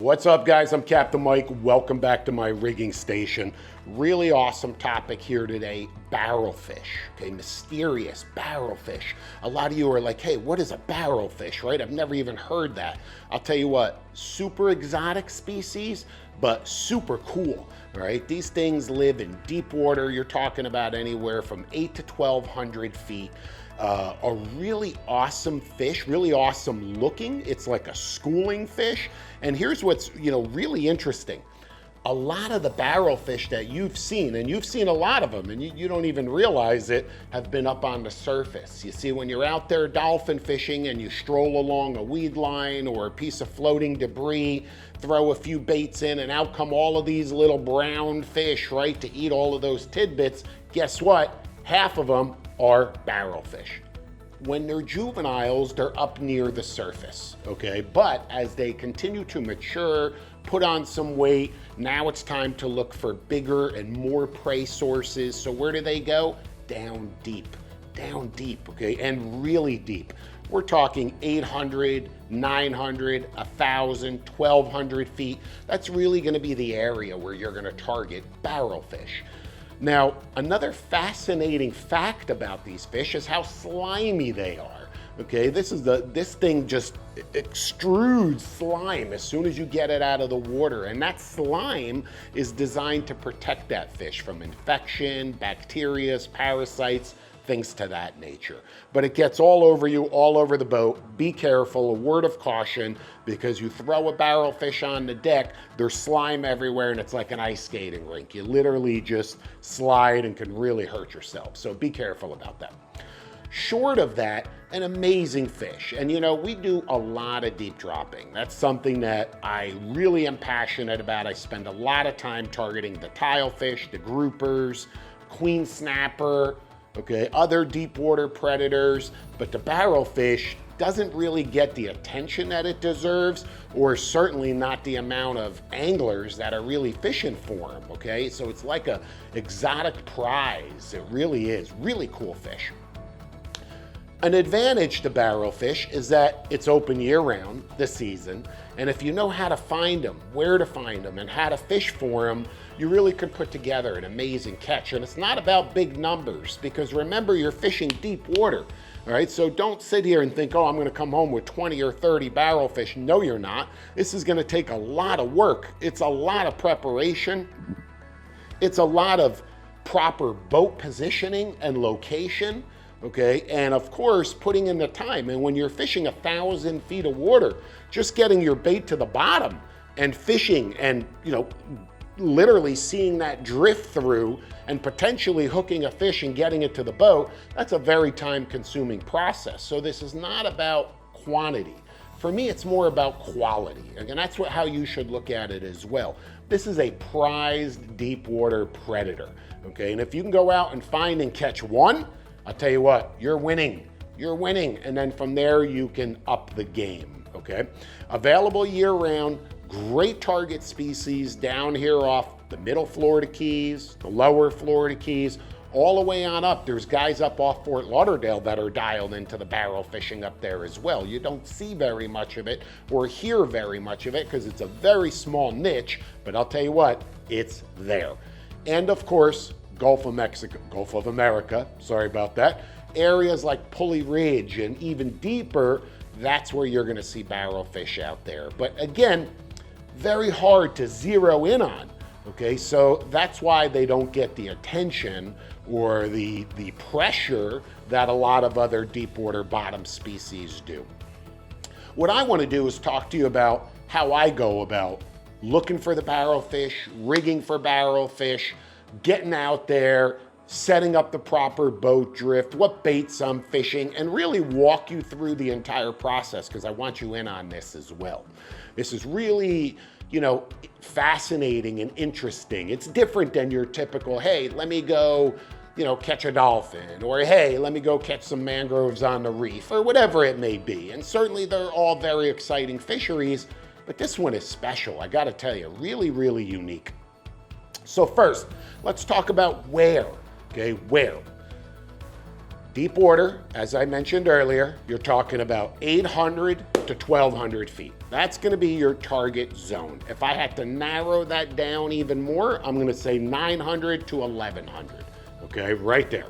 What's up, guys? I'm Captain Mike. Welcome back to my rigging station. Really awesome topic here today, barrelfish. Okay, mysterious barrelfish. A lot of you are like, hey, what is a barrelfish, right? I've never even heard that. I'll tell you what, super exotic species, but super cool, right? These things live in deep water. You're talking about anywhere from 8 to 1,200 feet. A really awesome fish, really awesome looking. It's like a schooling fish. And here's what's really interesting. A lot of the barrelfish that you've seen, and you've seen a lot of them, and you don't even realize it, have been up on the surface. You see, when you're out there dolphin fishing and you stroll along a weed line or a piece of floating debris, throw a few baits in, and out come all of these little brown fish, right, to eat all of those tidbits. Guess what? Half of them are barrelfish. When they're juveniles, they're up near the surface, okay? But as they continue to mature, put on some weight, now it's time to look for bigger and more prey sources. So where do they go? Down deep, okay? And really deep. We're talking 800, 900, 1,000, 1,200 feet. That's really gonna be the area where you're gonna target barrelfish. Now, another fascinating fact about these fish is how slimy they are. Okay, this thing just extrudes slime as soon as you get it out of the water, and that slime is designed to protect that fish from infection, bacteria, parasites, things to that nature. But it gets all over you, all over the boat. Be careful, a word of caution, because you throw a barrelfish on the deck, there's slime everywhere and it's like an ice skating rink. You literally just slide and can really hurt yourself. So be careful about that. Short of that, an amazing fish. And we do a lot of deep dropping. That's something that I really am passionate about. I spend a lot of time targeting the tilefish, the groupers, queen snapper, okay, other deep water predators, but the barrelfish doesn't really get the attention that it deserves, or certainly not the amount of anglers that are really fishing for them, okay? So it's like a exotic prize. It really is. Really cool fish. An advantage to barrelfish is that it's open year-round this season, and if you know how to find them, where to find them, and how to fish for them, you really could put together an amazing catch. And it's not about big numbers, because remember, you're fishing deep water, all right? So don't sit here and think, oh, I'm gonna come home with 20 or 30 barrelfish. No, you're not. This is gonna take a lot of work. It's a lot of preparation. It's a lot of proper boat positioning and location. Okay, and of course, putting in the time. And when you're fishing 1,000 feet of water, just getting your bait to the bottom and fishing and, literally seeing that drift through and potentially hooking a fish and getting it to the boat, that's a very time-consuming process. So this is not about quantity. For me, it's more about quality. And that's how you should look at it as well. This is a prized deep water predator, okay? And if you can go out and find and catch one, I'll tell you what, you're winning. You're winning. And then from there, you can up the game, okay? Available year-round, great target species down here off the middle Florida Keys, the lower Florida Keys, all the way on up. There's guys up off Fort Lauderdale that are dialed into the barrel fishing up there as well. You don't see very much of it or hear very much of it because it's a very small niche, but I'll tell you what, it's there. And of course, Gulf of America, sorry about that. Areas like Pulley Ridge and even deeper, that's where you're gonna see barrelfish out there. But again, very hard to zero in on, okay? So that's why they don't get the attention or the pressure that a lot of other deep water bottom species do. What I wanna do is talk to you about how I go about looking for the barrelfish, rigging for barrelfish, getting out there, setting up the proper boat drift, what baits I'm fishing, and really walk you through the entire process because I want you in on this as well. This is really, fascinating and interesting. It's different than your typical, hey, let me go, catch a dolphin, or hey, let me go catch some mangroves on the reef, or whatever it may be. And certainly they're all very exciting fisheries, but this one is special. I gotta tell you, really, really unique. So first, let's talk about where, okay, where. Deep water, as I mentioned earlier, you're talking about 800 to 1,200 feet. That's gonna be your target zone. If I had to narrow that down even more, I'm gonna say 900 to 1100, okay, right there.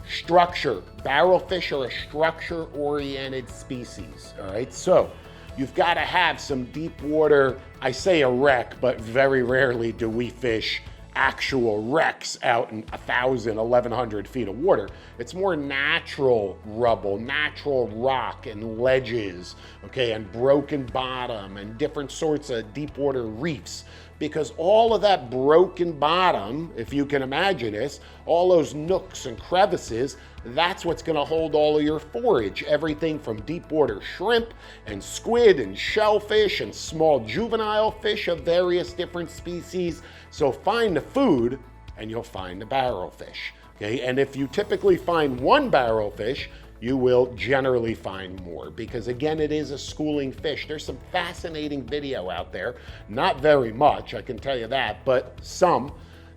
Structure, barrelfish are a structure-oriented species, all right? So you've gotta have some deep water, I say a wreck, but very rarely do we fish actual wrecks out in 1,000, 1,100 feet of water. It's more natural rubble, natural rock and ledges, okay, and broken bottom and different sorts of deep water reefs. Because all of that broken bottom, if you can imagine this, all those nooks and crevices, that's what's gonna hold all of your forage. Everything from deep water shrimp and squid and shellfish and small juvenile fish of various different species. So find the food and you'll find the barrelfish, okay? And if you typically find one barrelfish, you will generally find more because again, it is a schooling fish. There's some fascinating video out there, not very much, I can tell you that, but some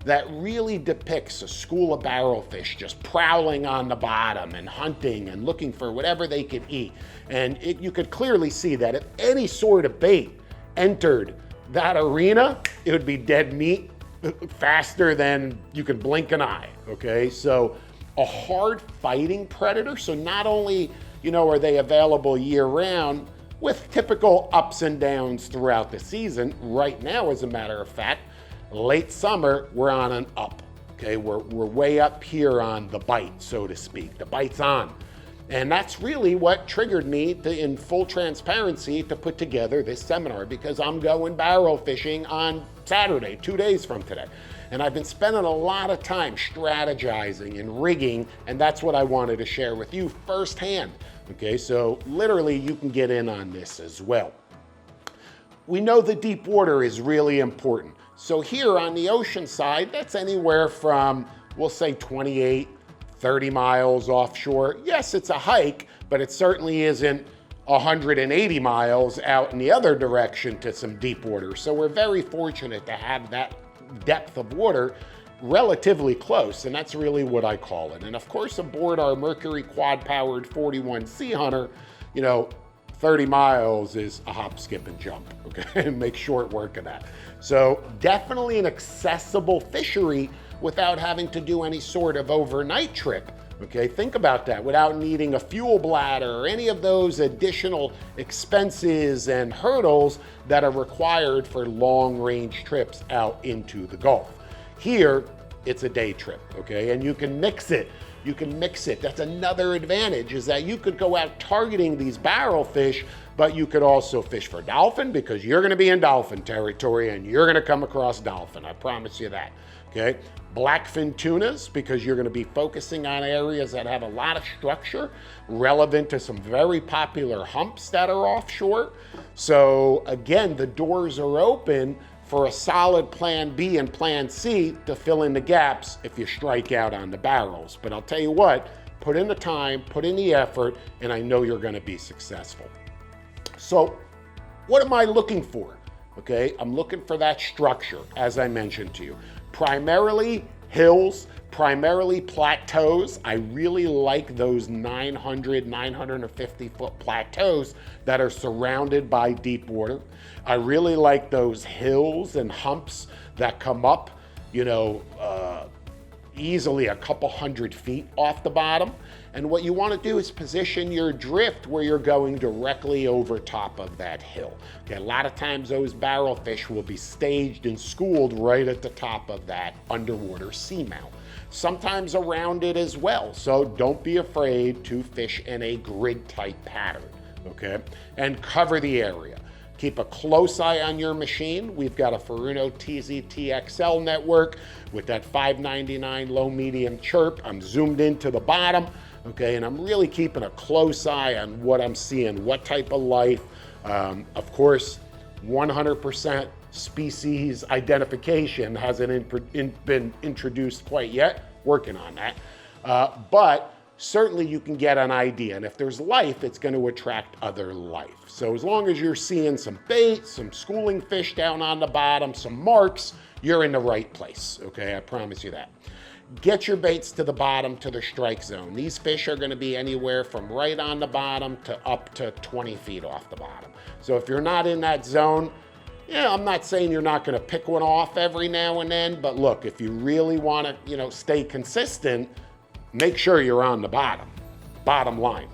that really depicts a school of barrelfish just prowling on the bottom and hunting and looking for whatever they could eat. And you could clearly see that if any sort of bait entered that arena, it would be dead meat faster than you could blink an eye, okay? So a hard fighting predator. So not only, are they available year round with typical ups and downs throughout the season. Right now, as a matter of fact, late summer, we're on an up, okay? We're way up here on the bite, so to speak. The bite's on. And that's really what triggered me to, in full transparency, to put together this seminar because I'm going barrel fishing on Saturday, 2 days from today. And I've been spending a lot of time strategizing and rigging, and that's what I wanted to share with you firsthand. Okay, so literally you can get in on this as well. We know the deep water is really important. So here on the ocean side, that's anywhere from, we'll say 28, 30 miles offshore. Yes, it's a hike, but it certainly isn't 180 miles out in the other direction to some deep water. So we're very fortunate to have that depth of water relatively close, and that's really what I call it. And of course, aboard our Mercury quad-powered 41 Sea Hunter, 30 miles is a hop, skip, and jump, okay? Make short work of that. So definitely an accessible fishery without having to do any sort of overnight trip, okay? Think about that, without needing a fuel bladder or any of those additional expenses and hurdles that are required for long-range trips out into the Gulf. Here, it's a day trip, okay? And you can mix it. You can mix it. That's another advantage, is that you could go out targeting these barrelfish, but you could also fish for dolphin because you're gonna be in dolphin territory and you're gonna come across dolphin, I promise you that, okay? Blackfin tunas, because you're gonna be focusing on areas that have a lot of structure, relevant to some very popular humps that are offshore. So again, the doors are open for a solid plan B and plan C to fill in the gaps if you strike out on the barrels. But I'll tell you what, put in the time, put in the effort, and I know you're gonna be successful. So what am I looking for? Okay, I'm looking for that structure, as I mentioned to you. Primarily hills, primarily plateaus. I really like those 900, 950 foot plateaus that are surrounded by deep water. I really like those hills and humps that come up, easily a couple hundred feet off the bottom. And what you want to do is position your drift where you're going directly over top of that hill. Okay, a lot of times those barrelfish will be staged and schooled right at the top of that underwater seamount. Sometimes around it as well, so don't be afraid to fish in a grid type pattern, okay? And cover the area. Keep a close eye on your machine. We've got a Furuno TZT-XL network with that 599 low medium chirp. I'm zoomed into the bottom, okay, and I'm really keeping a close eye on what I'm seeing, what type of life. Of course, 100% species identification hasn't been introduced quite yet, working on that. But certainly you can get an idea. And if there's life, it's going to attract other life. So as long as you're seeing some bait, some schooling fish down on the bottom, some marks, you're in the right place, okay? I promise you that. get your baits to the bottom to the strike zone. These fish are gonna be anywhere from right on the bottom to up to 20 feet off the bottom. So if you're not in that zone, yeah, I'm not saying you're not gonna pick one off every now and then, but look, if you really wanna, stay consistent, make sure you're on the bottom line.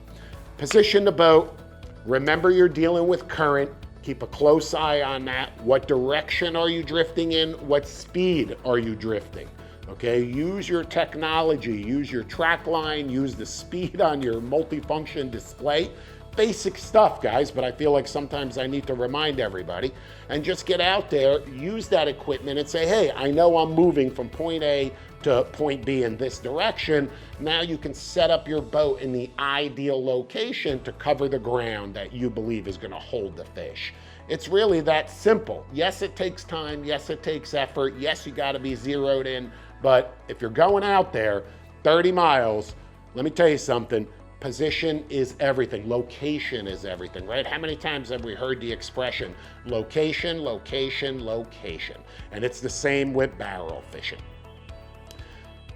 Position the boat, remember you're dealing with current, keep a close eye on that. What direction are you drifting in? What speed are you drifting? Okay, use your technology, use your track line, use the speed on your multifunction display. Basic stuff, guys, but I feel like sometimes I need to remind everybody. And just get out there, use that equipment and say, hey, I know I'm moving from point A to point B in this direction. Now you can set up your boat in the ideal location to cover the ground that you believe is gonna hold the fish. It's really that simple. Yes, it takes time. Yes, it takes effort. Yes, you gotta be zeroed in. But if you're going out there 30 miles, let me tell you something, position is everything. Location is everything, right? How many times have we heard the expression, location, location, location? And it's the same with barrel fishing.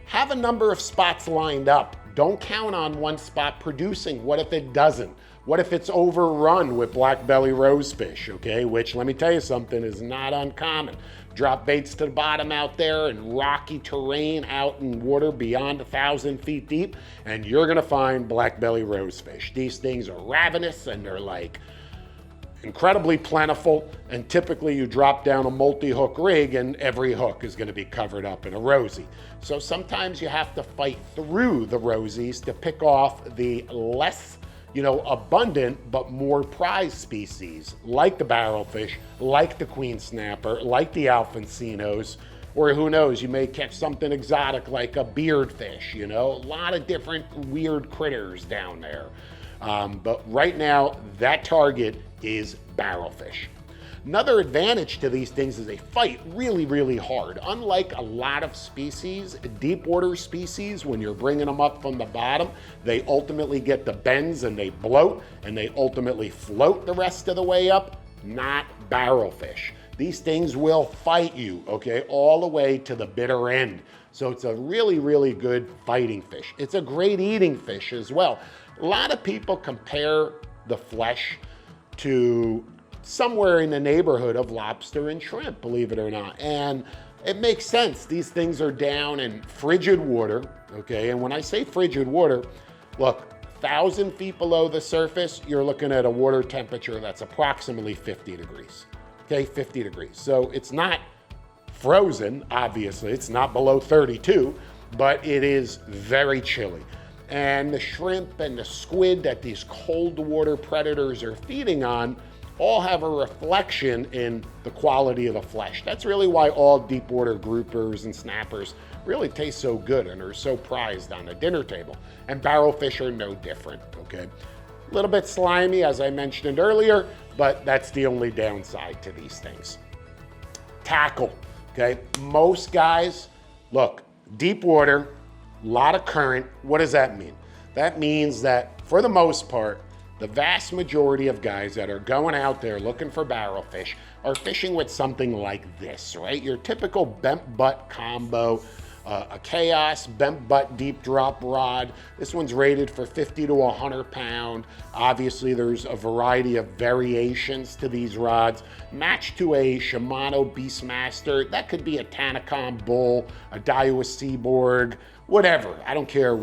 Have a number of spots lined up. Don't count on one spot producing. What if it doesn't? What if it's overrun with black belly rosefish, okay? Which, let me tell you something, is not uncommon. Drop baits to the bottom out there in rocky terrain out in water beyond 1,000 feet deep, and you're gonna find black belly rosefish. These things are ravenous and they're like incredibly plentiful, and typically you drop down a multi-hook rig and every hook is gonna be covered up in a rosy. So sometimes you have to fight through the rosies to pick off the less abundant but more prized species, like the barrelfish, like the queen snapper, like the alfonsinos, or who knows, you may catch something exotic like a beardfish, a lot of different weird critters down there. But right now, that target is barrelfish. Another advantage to these things is they fight really, really hard. Unlike a lot of species, deep water species, when you're bringing them up from the bottom, they ultimately get the bends and they bloat and they ultimately float the rest of the way up. Not barrelfish. These things will fight you, okay, all the way to the bitter end. So it's a really, really good fighting fish. It's a great eating fish as well. A lot of people compare the flesh to somewhere in the neighborhood of lobster and shrimp, believe it or not. And it makes sense. These things are down in frigid water, okay? And when I say frigid water, look, 1,000 feet below the surface, you're looking at a water temperature that's approximately 50 degrees, okay? 50 degrees. So it's not frozen, obviously. It's not below 32, but it is very chilly. And the shrimp and the squid that these cold water predators are feeding on all have a reflection in the quality of the flesh. That's really why all deep water groupers and snappers really taste so good and are so prized on the dinner table. And barrelfish are no different, okay? A little bit slimy, as I mentioned earlier, but that's the only downside to these things. Tackle, okay? Most guys, look, deep water, a lot of current. What does that mean? That means that for the most part, the vast majority of guys that are going out there looking for barrelfish are fishing with something like this, right? Your typical bent butt combo, a Chaos bent butt deep drop rod. This one's rated for 50 to 100 pound. Obviously, there's a variety of variations to these rods. Matched to a Shimano Beastmaster. That could be a Tanacom Bull, a Daiwa Seaborg, whatever. I don't care.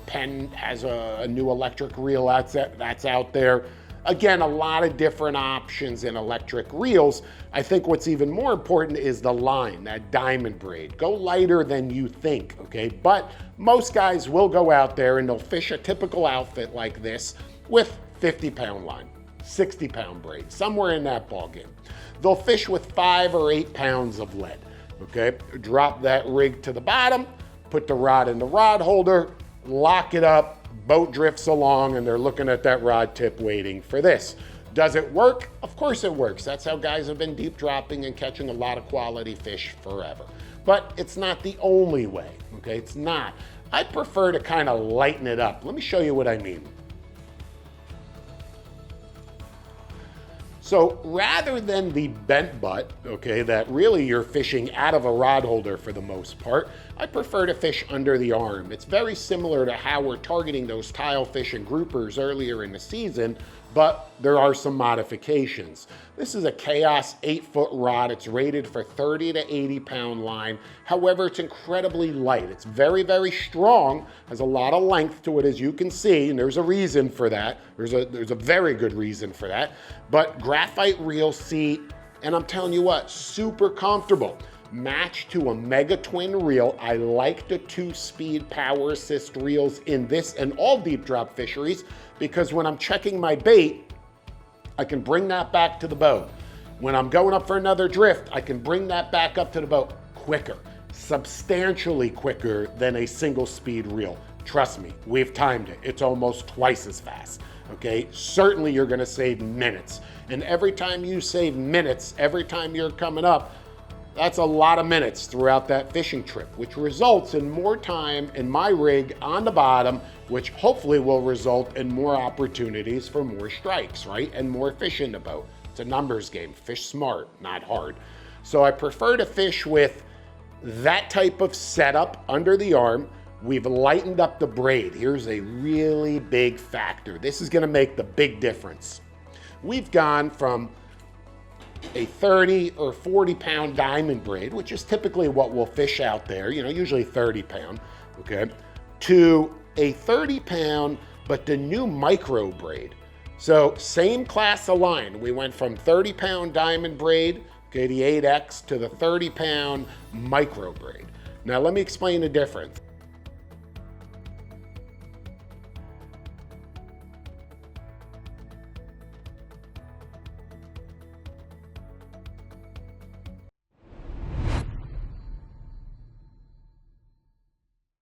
Penn has a new electric reel that's out there. Again, a lot of different options in electric reels. I think what's even more important is the line, that diamond braid. Go lighter than you think, okay? But most guys will go out there and they'll fish a typical outfit like this with 50-pound line, 60-pound braid, somewhere in that ballgame. They'll fish with 5 or 8 pounds of lead, okay? Drop that rig to the bottom, put the rod in the rod holder, lock it up, boat drifts along, and they're looking at that rod tip waiting for this. Does it work? Of course it works. That's how guys have been deep dropping and catching a lot of quality fish forever. But it's not the only way, okay? It's not. I prefer to kind of lighten it up. Let me show you what I mean. So rather than the bent butt, okay, that really you're fishing out of a rod holder for the most part, I prefer to fish under the arm. It's very similar to how we're targeting those tile fish and groupers earlier in the season, but there are some modifications. This is a Chaos 8-foot rod. It's rated for 30 to 80 pound line. However, it's incredibly light. It's very, very strong, has a lot of length to it, as you can see, and there's a reason for that. There's a very good reason for that. But graphite reel seat, and I'm telling you what, super comfortable. Matched to a Mega Twin reel. I like the 2-speed power assist reels in this and all deep drop fisheries, because when I'm checking my bait, I can bring that back to the boat. When I'm going up for another drift, I can bring that back up to the boat quicker, substantially quicker than a single speed reel. Trust me, we've timed it. It's almost twice as fast, okay? Certainly you're gonna save minutes. And every time you save minutes, every time you're coming up, that's a lot of minutes throughout that fishing trip, which results in more time in my rig on the bottom, which hopefully will result in more opportunities for more strikes, right? And more fish in the boat. It's a numbers game. Fish smart, not hard. So I prefer to fish with that type of setup under the arm. We've lightened up the braid. Here's a really big factor. This is gonna make the big difference. We've gone from a 30 or 40 pound diamond braid, which is typically what we'll fish out there, you know, usually 30 pound, okay, to a 30 pound, but the new micro braid. So same class of line. We went from 30 pound diamond braid, okay, the 8X, to the 30 pound micro braid. Now let me explain the difference.